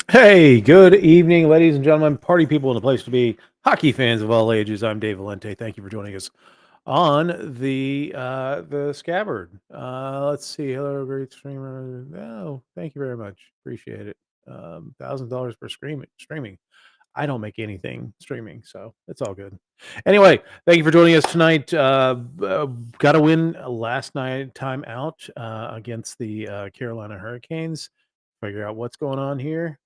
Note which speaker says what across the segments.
Speaker 1: Hey, good evening, ladies and gentlemen, party people in the place to be, hockey fans of all ages. I'm Dave Valente. Thank you for joining us on the Scabbard. Let's see. Hello, great streamer. Oh, thank you very much. Appreciate it. $1,000 per streaming. I don't make anything streaming, so it's all good. Anyway, thank you for joining us tonight. Got a win last night, time out against the Carolina Hurricanes. Figure out what's going on here.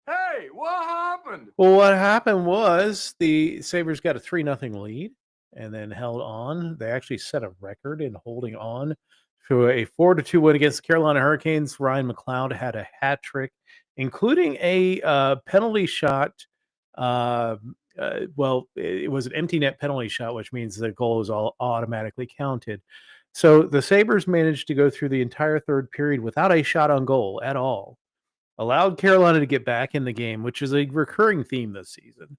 Speaker 2: Hey, what happened?
Speaker 1: Well, what happened was the Sabres got a 3-0 lead and then held on. They actually set a record in holding on to a 4-2 win against the Carolina Hurricanes. Ryan McLeod had a hat trick, including a penalty shot. Uh, it was an empty net penalty shot, which means the goal is all automatically counted. So the Sabres managed to go through the entire third period without a shot on goal at all, allowed Carolina to get back in the game, which is a recurring theme this season.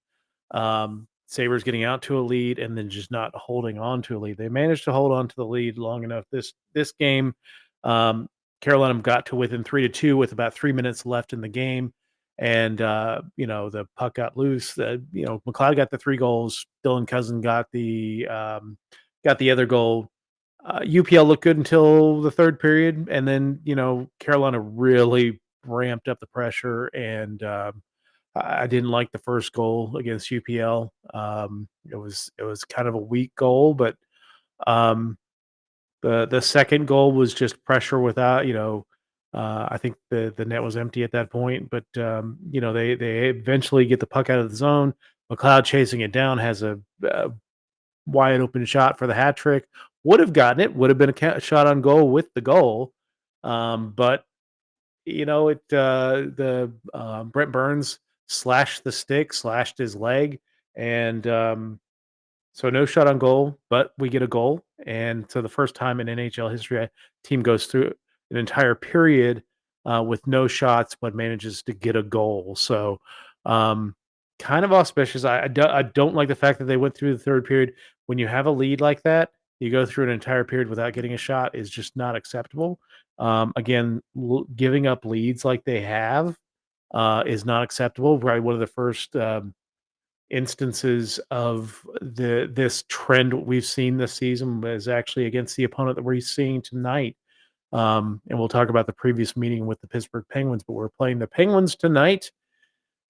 Speaker 1: Sabres getting out to a lead and then just not holding on to a lead. They managed to hold on to the lead long enough. This game, Carolina got to within 3-2 with about 3 minutes left in the game, and the puck got loose. McLeod got the 3 goals. Dylan Cousin got the other goal. UPL looked good until the third period, and then Carolina really ramped up the pressure, and I didn't like the first goal against UPL. It was kind of a weak goal, but um, the second goal was just pressure without. I think the net was empty at that point, but they eventually get the puck out of the zone. McLeod chasing it down has a wide open shot for the hat trick. Would have gotten it. Would have been a shot on goal with the goal, but the Brent Burns slashed the stick, slashed his leg, and so no shot on goal, but we get a goal. And so the first time in NHL history, a team goes through an entire period with no shots, but manages to get a goal. So um, kind of auspicious. I don't like the fact that they went through the third period. When you have a lead like that, you go through an entire period without getting a shot is just not acceptable. Again, giving up leads like they have is not acceptable. Probably one of the first instances of this trend we've seen this season is actually against the opponent that we're seeing tonight. And we'll talk about the previous meeting with the Pittsburgh Penguins, but we're playing the Penguins tonight.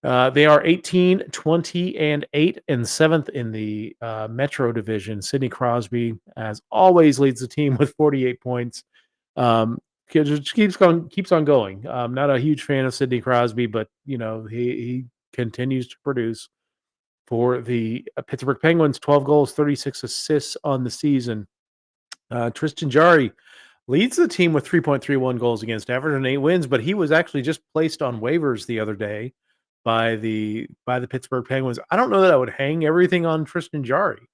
Speaker 1: They are 18, 20, and 8 and 7th in the Metro Division. Sidney Crosby, as always, leads the team with 48 points. Just keeps on going. I'm not a huge fan of Sidney Crosby, but he continues to produce for the Pittsburgh Penguins. 12 goals, 36 assists on the season. Tristan Jarry leads the team with 3.31 goals against average and 8 wins, but he was actually just placed on waivers the other day by the Pittsburgh Penguins. I don't know that I would hang everything on Tristan Jarry.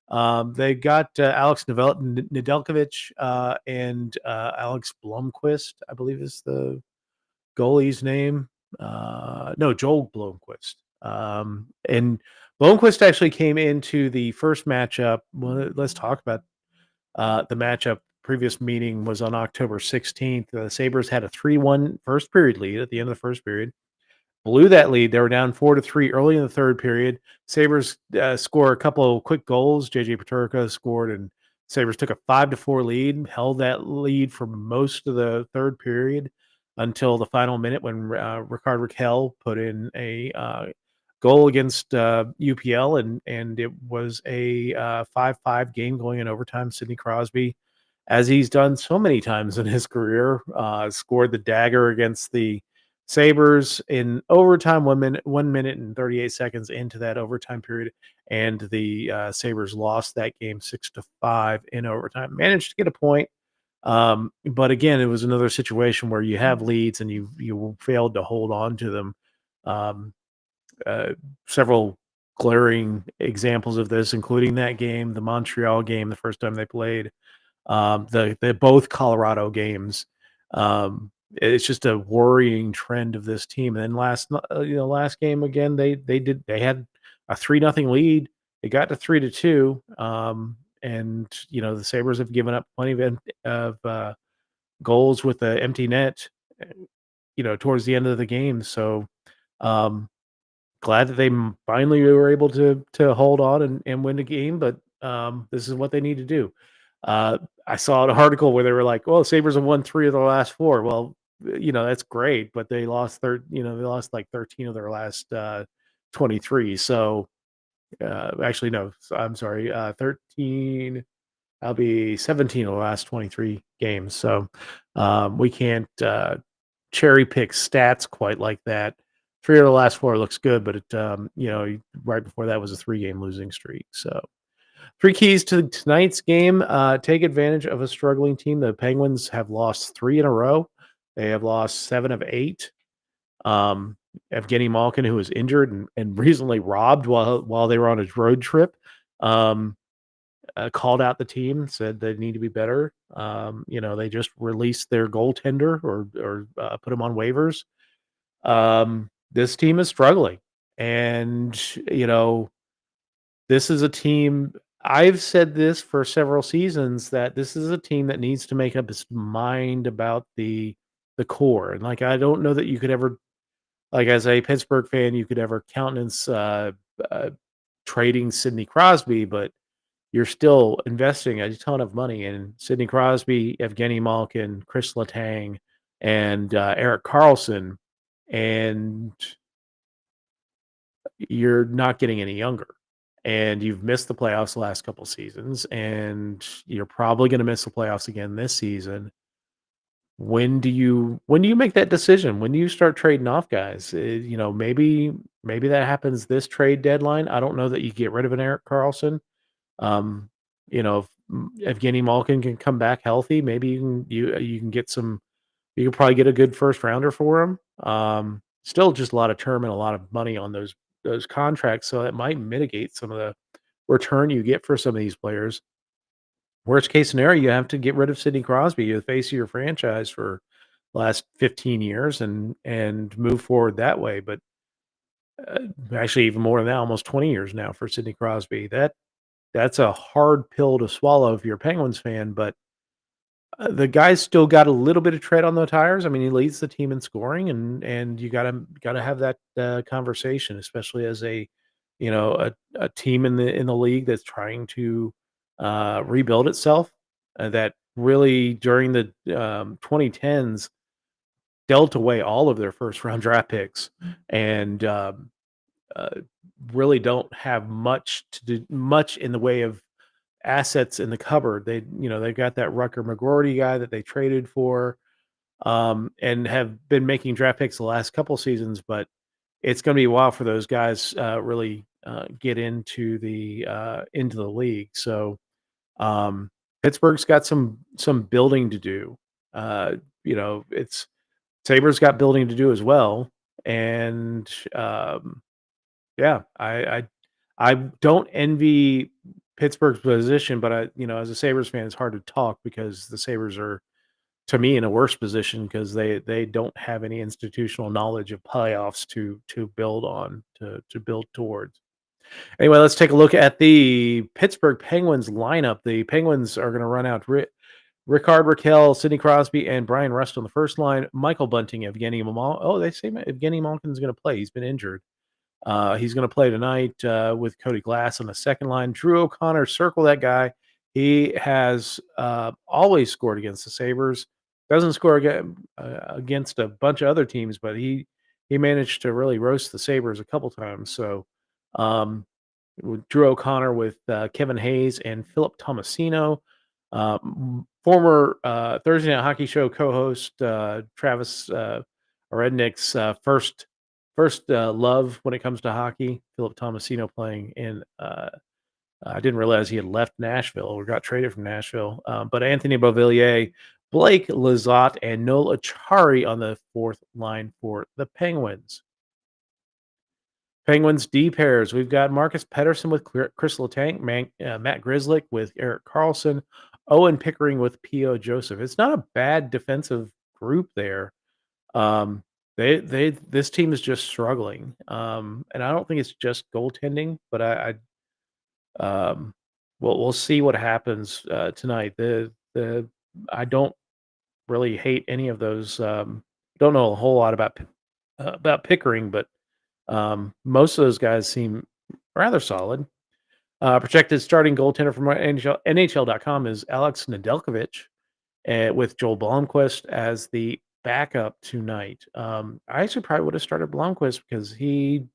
Speaker 1: They got Alex Nedeljkovic and Alex Blomqvist, I believe is the goalie's name. No, Joel Blomqvist. And Blomqvist actually came into the first matchup. Well, let's talk about the matchup. Previous meeting was on October 16th. The Sabres had a 3-1 first period lead at the end of the first period. Blew that lead. They were down 4-3 early in the third period. Sabres score a couple of quick goals. JJ Peterka scored, and Sabres took a 5-4 lead, held that lead for most of the third period until the final minute when Ricard Raquel put in a goal against UPL, and it was a 5-5 game going in overtime. Sidney Crosby, as he's done so many times in his career, scored the dagger against the Sabres in overtime, 1 minute and 38 seconds into that overtime period, and the Sabres lost that game 6-5 in overtime. Managed to get a point, but again, it was another situation where you have leads and you failed to hold on to them. Um, Several glaring examples of this, including that game, the Montreal game, the first time they played, the both Colorado games. It's just a worrying trend of this team. And then last game again, they had a 3-0 lead. They got to 3-2. And the Sabres have given up plenty of goals with the empty net, towards the end of the game. So Um, Glad that they finally were able to hold on and win the game, but this is what they need to do. Uh, I saw an article where they were like, "Well, Sabres have won 3 of the last 4." Well, that's great, but they lost they lost like 13 of their last 23. So actually, no, I'm sorry, 13. I'll be 17 of the last 23 games. So we can't cherry pick stats quite like that. 3 of the last 4 looks good, but right before that was a 3-game losing streak. So 3 keys to tonight's game: take advantage of a struggling team. The Penguins have lost 3 in a row. They have lost 7 of 8. Um, Evgeny Malkin, who was injured and recently robbed while they were on a road trip. Um, Called out the team, said they need to be better. They just released their goaltender or put him on waivers. This team is struggling, and this is a team. I've said this for several seasons that this is a team that needs to make up its mind about the core. And like, I don't know that you could ever, like, as a Pittsburgh fan, you could ever countenance uh, trading Sidney Crosby, but you're still investing a ton of money in Sidney Crosby, Evgeny Malkin, Chris Letang, and Eric Carlson, and you're not getting any younger. And you've missed the playoffs the last couple seasons, and you're probably going to miss the playoffs again this season. When do you make that decision? When do you start trading off guys? Maybe that happens this trade deadline. I don't know that you get rid of an Eric Carlson. Um, if Evgeny Malkin can come back healthy, maybe you can get some. You can probably get a good first rounder for him. Still, just a lot of term and a lot of money on those contracts, so it might mitigate some of the return you get for some of these players. Worst case scenario, you have to get rid of Sidney Crosby, the face of your franchise for the last 15 years, and move forward that way. But actually, even more than that, almost 20 years now for Sidney Crosby. That's a hard pill to swallow if you're a Penguins fan, but the guy's still got a little bit of tread on the tires. I mean, he leads the team in scoring, and you gotta have that conversation, especially as a team in the league that's trying to rebuild itself. That really during the 2010s dealt away all of their first round draft picks, and uh, really don't have much in the way of assets in the cupboard. They've got that Rucker McGroarty guy that they traded for, and have been making draft picks the last couple seasons, but it's going to be a while for those guys really get into the league. So Pittsburgh's got some building to do. It's Sabres got building to do as well, and yeah, I don't envy Pittsburgh's position, but as a Sabres fan, it's hard to talk because the Sabres are, to me, in a worse position because they don't have any institutional knowledge of playoffs to build on, to build towards. Anyway, let's take a look at the Pittsburgh Penguins lineup. The Penguins are going to run out Ricard Raquel, Sidney Crosby, and Brian Rust on the first line. Michael Bunting, Evgeny Malkin. Oh, they say Evgeny Malkin's going to play. He's been injured. He's going to play tonight with Cody Glass on the second line. Drew O'Connor, circle that guy. He has always scored against the Sabres. Doesn't score against a bunch of other teams, but he managed to really roast the Sabres a couple times. So um, with Drew O'Connor with Kevin Hayes and Philip Tomasino, former Thursday Night Hockey Show co-host Travis Rednick's first love when it comes to hockey. Philip Tomasino playing in. I didn't realize he had left Nashville or got traded from Nashville. But Anthony Beauvillier, Blake Lizotte, and Noel Achari on the fourth line for the Penguins. Penguins D pairs. We've got Marcus Pettersson with Chris Letang, Matt Grzelcyk with Eric Carlson, Owen Pickering with P.O. Joseph. It's not a bad defensive group there. Um, this team is just struggling, and I don't think it's just goaltending, but we'll see what happens tonight. The I don't really hate any of those. Don't know a whole lot about Pickering, but Most of those guys seem rather solid. Projected starting goaltender from NHL.com is Alex Nedeljkovic, with Joel Blomqvist as the backup tonight. I actually probably would have started Blomqvist because he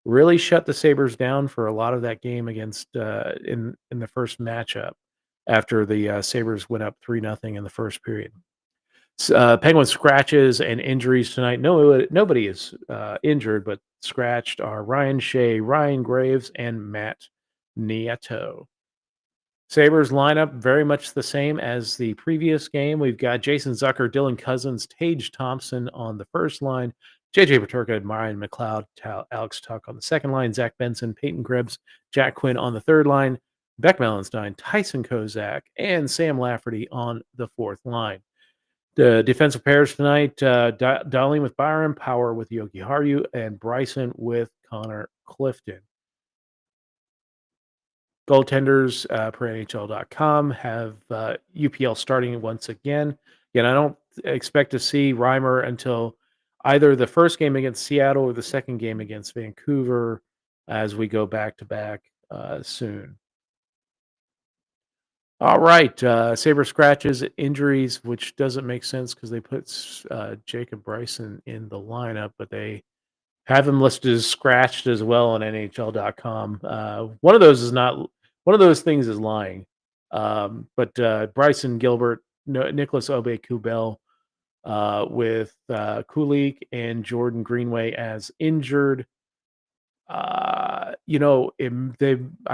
Speaker 1: really shut the Sabres down for a lot of that game against in the first matchup after the Sabres went up 3-0 in the first period. Penguins scratches and injuries tonight. No, nobody is injured, but scratched are Ryan Shea, Ryan Graves, and Matt Nieto. Sabres lineup very much the same as the previous game. We've got Jason Zucker, Dylan Cousins, Tage Thompson on the first line, JJ Paterka, Ryan McLeod, Alex Tuck on the second line, Zach Benson, Peyton Krebs, Jack Quinn on the third line, Beck Melenstein, Tyson Kozak, and Sam Lafferty on the fourth line. The defensive pairs tonight, Darling with Byron, Power with Yogi Haru, and Bryson with Connor Clifton. Goaltenders per NHL.com have UPL starting once again. Again, I don't expect to see Reimer until either the first game against Seattle or the second game against Vancouver as we go back to back soon. All right, Saber scratches, injuries, which doesn't make sense because they put Jacob Bryson in the lineup, but they have him listed as scratched as well on NHL.com. One of those is not one of those things is lying. But Bryson Gilbert, Nicholas Obe Kubel, with Kulik and Jordan Greenway as injured. I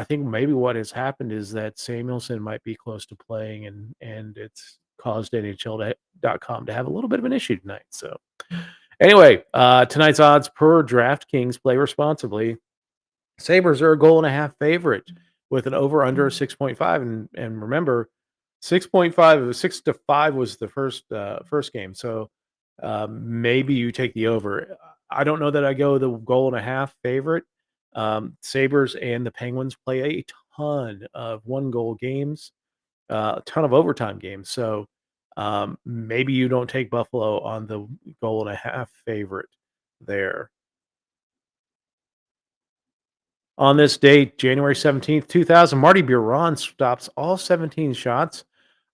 Speaker 1: think maybe what has happened is that Samuelson might be close to playing, and it's caused NHL.com to have a little bit of an issue tonight. So, anyway, tonight's odds per DraftKings, play responsibly. Sabres are a goal and a half favorite with an over under 6.5. And remember, 6.5, 6-5 was the first game. So maybe you take the over. I don't know that I go the goal and a half favorite. Sabres and the Penguins play a ton of one goal games, a ton of overtime games. So maybe you don't take Buffalo on the goal and a half favorite there. On this date, January 17th, 2000, Marty Biron stops all 17 shots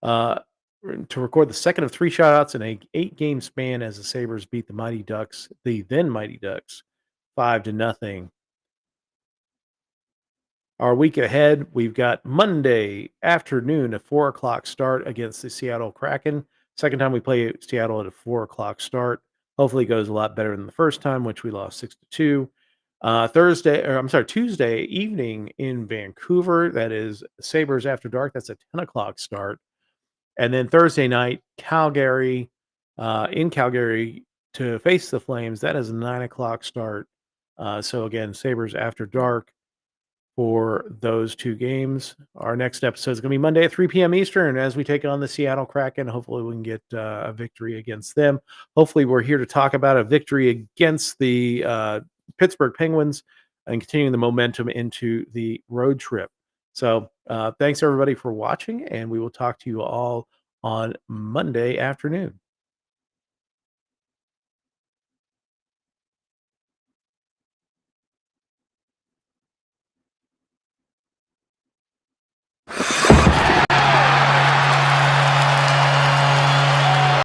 Speaker 1: uh, to record the second of three shutouts in a 8-game span as the Sabres beat the then Mighty Ducks, 5-0. Our week ahead, we've got Monday afternoon, a 4 o'clock start against the Seattle Kraken. Second time we play Seattle at a 4 o'clock start. Hopefully, it goes a lot better than the first time, which we lost 6-2. Tuesday evening in Vancouver. That is Sabres After Dark. That's a 10 o'clock start. And then Thursday night, Calgary, in Calgary to face the Flames. That is a 9 o'clock start. So again, Sabres After Dark for those two games. Our next episode is going to be Monday at 3 p.m. Eastern as we take on the Seattle Kraken. Hopefully, we can get a victory against them. Hopefully, we're here to talk about a victory against the Pittsburgh Penguins and continuing the momentum into the road trip. So, thanks everybody for watching, and we will talk to you all on Monday afternoon.